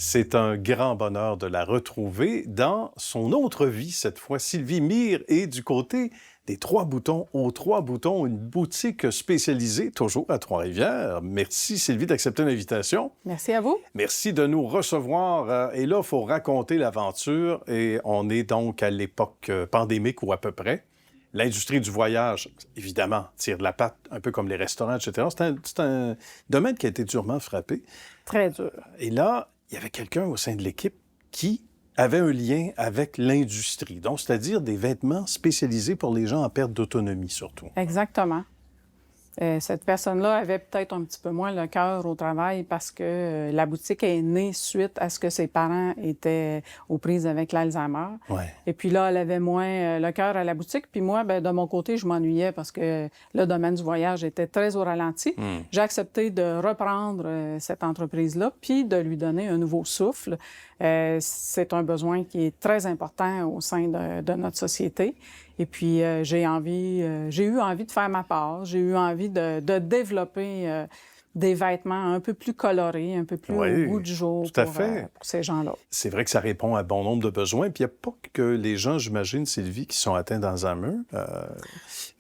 C'est un grand bonheur de la retrouver dans son autre vie, cette fois. Sylvie Mire est du côté des Trois Boutons, aux Trois Boutons, une boutique spécialisée, toujours à Trois-Rivières. Merci, Sylvie, d'accepter l'invitation. Merci à vous. Merci de nous recevoir. Et là, il faut raconter l'aventure. Et on est donc à l'époque pandémique ou à peu près. L'industrie du voyage, évidemment, tire de la patte, un peu comme les restaurants, etc. C'est un domaine qui a été durement frappé. Très dur. Et là, il y avait quelqu'un au sein de l'équipe qui avait un lien avec l'industrie, donc c'est-à-dire des vêtements spécialisés pour les gens en perte d'autonomie, surtout. Exactement. Cette personne-là avait peut-être un petit peu moins le cœur au travail parce que la boutique est née suite à ce que ses parents étaient aux prises avec l'Alzheimer. Ouais. Et puis là, elle avait moins le cœur à la boutique. Puis moi, bien, de mon côté, je m'ennuyais parce que le domaine du voyage était très au ralenti. J'ai accepté de reprendre cette entreprise-là puis de lui donner un nouveau souffle. C'est un besoin qui est très important au sein de notre société. Et puis, j'ai eu envie de faire ma part. J'ai eu envie de développer des vêtements un peu plus colorés, un peu plus au goût du jour pour ces gens-là. C'est vrai que ça répond à bon nombre de besoins. Puis il n'y a pas que les gens, j'imagine, Sylvie, qui sont atteints d'Alzheimer,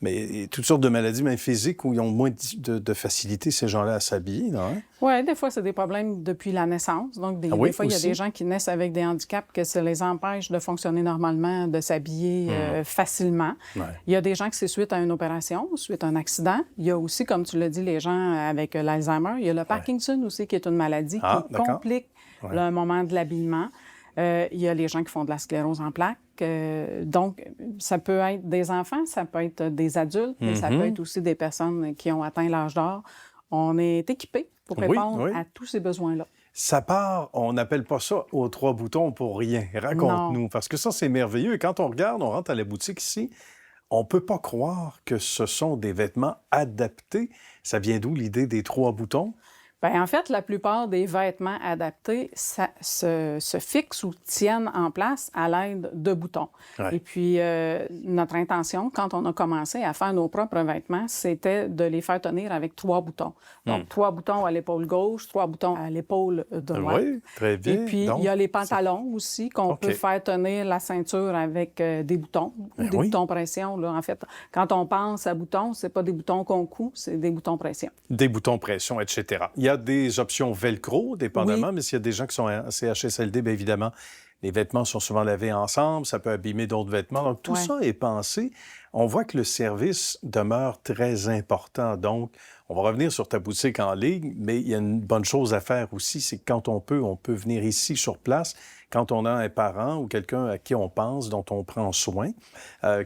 mais toutes sortes de maladies, même physiques, où ils ont moins de facilité, ces gens-là, à s'habiller, non? Hein? Oui, des fois, c'est des problèmes depuis la naissance. Donc, des fois, il y a des gens qui naissent avec des handicaps que ça les empêche de fonctionner normalement, de s'habiller facilement. Ouais. Il y a des gens qui c'est suite à une opération, suite à un accident. Il y a aussi, comme tu l'as dit, les gens avec l'Alzheimer. Il y a le Parkinson aussi, qui est une maladie qui complique le moment de l'habillement. Il y a les gens qui font de la sclérose en plaques. Donc, ça peut être des enfants, ça peut être des adultes, mais ça peut être aussi des personnes qui ont atteint l'âge d'or. On est équipés pour répondre à tous ces besoins-là. Ça part, on n'appelle pas ça aux Trois Boutons pour rien. Raconte-nous, parce que ça, c'est merveilleux. Et quand on regarde, on rentre à la boutique ici, on ne peut pas croire que ce sont des vêtements adaptés. Ça vient d'où l'idée des Trois Boutons? Bien, en fait, la plupart des vêtements adaptés se fixent ou tiennent en place à l'aide de boutons. Ouais. Et puis, notre intention, quand on a commencé à faire nos propres vêtements, c'était de les faire tenir avec 3 boutons. Donc, 3 boutons à l'épaule gauche, 3 boutons à l'épaule droite. Oui, très bien. Et puis, il y a les pantalons aussi, qu'on peut faire tenir la ceinture avec des boutons, des boutons pression. Là. En fait, quand on pense à boutons, c'est pas des boutons qu'on coud, c'est des boutons pression. Des boutons pression, etc. Il y a des options velcro, dépendamment, mais s'il y a des gens qui sont CHSLD, bien évidemment, les vêtements sont souvent lavés ensemble, ça peut abîmer d'autres vêtements. Donc, tout ça est pensé. On voit que le service demeure très important. Donc, on va revenir sur ta boutique en ligne, mais il y a une bonne chose à faire aussi, c'est que quand on peut venir ici sur place, quand on a un parent ou quelqu'un à qui on pense, dont on prend soin,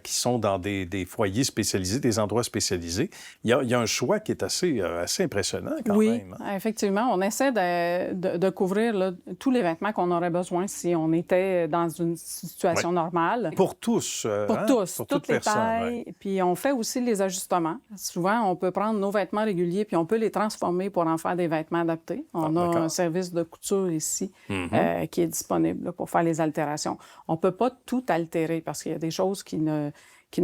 qui sont dans des foyers spécialisés, des endroits spécialisés, il y a un choix qui est assez impressionnant quand même. Oui, effectivement. On essaie de couvrir là, tous les vêtements qu'on aurait besoin si on était dans une situation normale. Pour tous. Pour tous, pour toutes les tailles. Ouais. Puis on fait aussi les ajustements. Souvent, on peut prendre nos vêtements réguliers puis on peut les transformer pour en faire des vêtements adaptés. On a un service de couture ici qui est disponible là, pour faire les altérations. On ne peut pas tout altérer parce qu'il y a des choses qui ne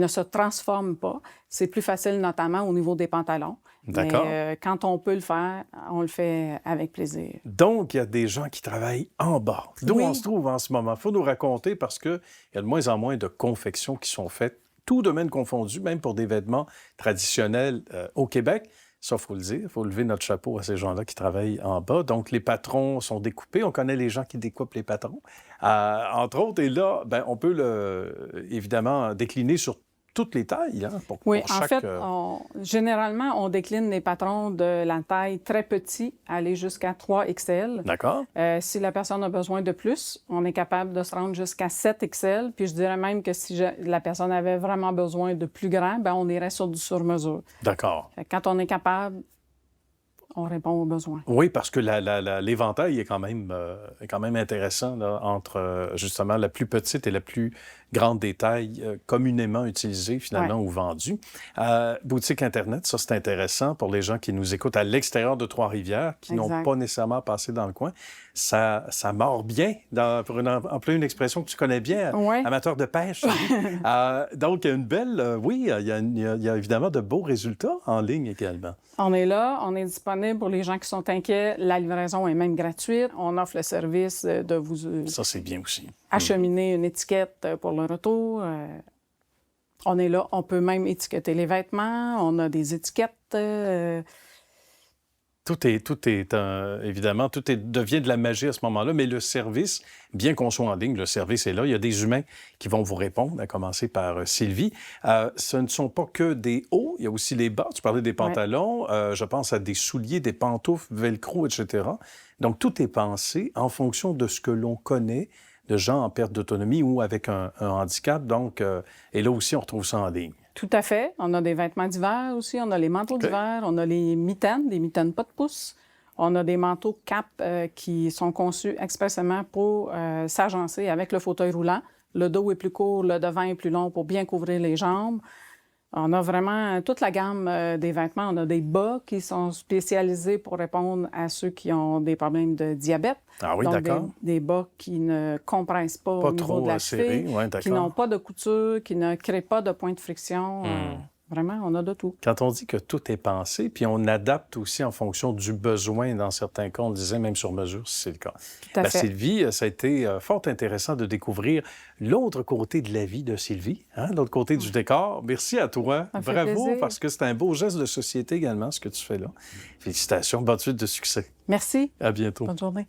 se transforment pas. C'est plus facile, notamment au niveau des pantalons. D'accord. Mais quand on peut le faire, on le fait avec plaisir. Donc, il y a des gens qui travaillent en bas. D'où on se trouve en ce moment? Il faut nous raconter parce qu'il y a de moins en moins de confections qui sont faites, tout domaine confondu, même pour des vêtements traditionnels au Québec. Ça, il faut le dire, il faut lever notre chapeau à ces gens-là qui travaillent en bas. Donc, les patrons sont découpés. On connaît les gens qui découpent les patrons, entre autres. Et là, bien, on peut évidemment décliner sur toutes les tailles. Hein, pour chaque... en fait, généralement, on décline les patrons de la taille très petit, aller jusqu'à 3XL. D'accord. Si la personne a besoin de plus, on est capable de se rendre jusqu'à 7XL. Puis je dirais même que si la personne avait vraiment besoin de plus grand, bien, on irait sur du sur-mesure. D'accord. Quand on est capable, on répond aux besoins. Oui, parce que l'éventail est quand même intéressant là, entre justement la plus petite et la plus grande des tailles communément utilisées finalement ou vendues. Boutique Internet, ça c'est intéressant pour les gens qui nous écoutent à l'extérieur de Trois-Rivières, qui n'ont pas nécessairement passé dans le coin. Ça mord bien, pour employer une expression que tu connais bien, amateur de pêche. Donc, il y a une belle... il y a évidemment de beaux résultats en ligne également. On est là, on est disponible disponible pour les gens qui sont inquiets. La livraison est même gratuite. On offre le service de vous Ça, c'est bien aussi. acheminer une étiquette pour le retour. On est là. On peut même étiqueter les vêtements. On a des étiquettes. Évidemment, devient de la magie à ce moment-là, mais le service, bien qu'on soit en ligne, le service est là. Il y a des humains qui vont vous répondre, à commencer par Sylvie. Ce ne sont pas que des hauts, il y a aussi les bas. Tu parlais des pantalons, je pense à des souliers, des pantoufles, velcro, etc. Donc, tout est pensé en fonction de ce que l'on connaît de gens en perte d'autonomie ou avec un handicap. Donc, et là aussi, on retrouve ça en ligne. Tout à fait. On a des vêtements d'hiver aussi. On a les manteaux d'hiver. On a les mitaines, des mitaines pas de pouce. On a des manteaux cap qui sont conçus expressément pour s'agencer avec le fauteuil roulant. Le dos est plus court, le devant est plus long pour bien couvrir les jambes. On a vraiment toute la gamme des vêtements. On a des bas qui sont spécialisés pour répondre à ceux qui ont des problèmes de diabète. Ah oui, donc d'accord. Des bas qui ne compressent pas au niveau trop de la serrés, cheville, ouais, qui n'ont pas de couture, qui ne créent pas de point de friction. Vraiment, on a de tout. Quand on dit que tout est pensé, puis on adapte aussi en fonction du besoin, dans certains cas, on disait même sur mesure, si c'est le cas. Tout à fait. Sylvie, ça a été fort intéressant de découvrir l'autre côté de la vie de Sylvie, l'autre côté du décor. Merci à toi. Ça fait Bravo, plaisir. parce que c'est un beau geste de société également, ce que tu fais là. Félicitations, bonne suite de succès. Merci. À bientôt. Bonne journée.